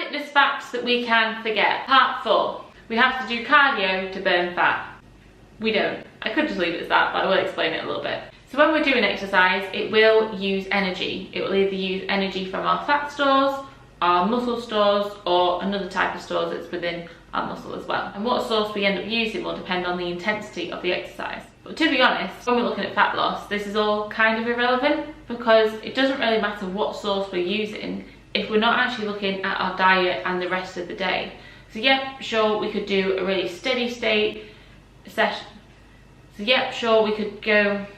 fitness facts that we can forget. Part 4. We have to do cardio to burn fat. We don't. I could just leave it as that, but I will explain it a little bit. So when we're doing exercise, it will use energy. It will either use energy from our fat stores, our muscle stores, or another type of stores that's within our muscle as well. And what source we end up using will depend on the intensity of the exercise. But to be honest, when we're looking at fat loss, this is all kind of irrelevant, because it doesn't really matter what source we're using if we're not actually looking at our diet and the rest of the day. So yeah, sure, we could do a really steady state session. So yeah, sure, we could get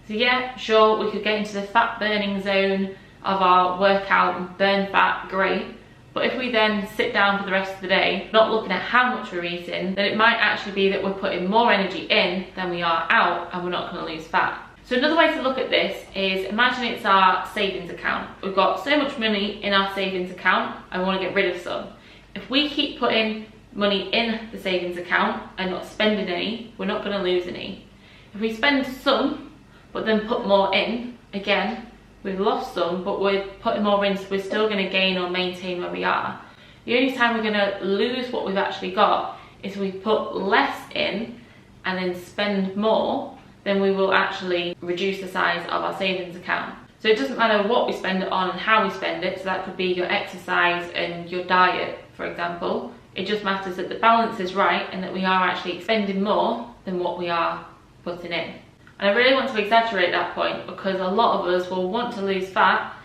into the fat burning zone of our workout and burn fat, great. But if we then sit down for the rest of the day, not looking at how much we're eating, then it might actually be that we're putting more energy in than we are out, and we're not going to lose fat. So another way to look at this is, imagine it's our savings account. We've got so much money in our savings account and we want to get rid of some. If we keep putting money in the savings account and not spending any, we're not going to lose any. If we spend some but then put more in, again, we've lost some, but we're putting more in, so we're still going to gain or maintain where we are. The only time we're going to lose what we've actually got is if we put less in and then spend more, then we will actually reduce the size of our savings account. So it doesn't matter what we spend it on and how we spend it, so that could be your exercise and your diet, for example. It just matters that the balance is right and that we are actually spending more than what we are putting in. And I really want to exaggerate that point, because a lot of us will want to lose fat,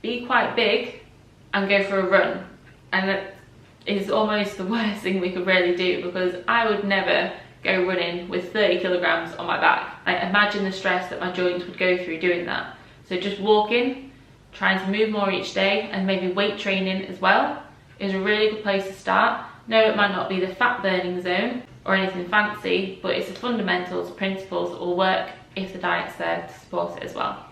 be quite big, and go for a run. And that is almost the worst thing we could really do, because I would never go running with 30 kilograms on my back. I imagine the stress that my joints would go through doing that. So just walking, trying to move more each day, and maybe weight training as well, is a really good place to start. No, it might not be the fat burning zone or anything fancy, but it's the fundamentals, principles that will work if the diet's there to support it as well.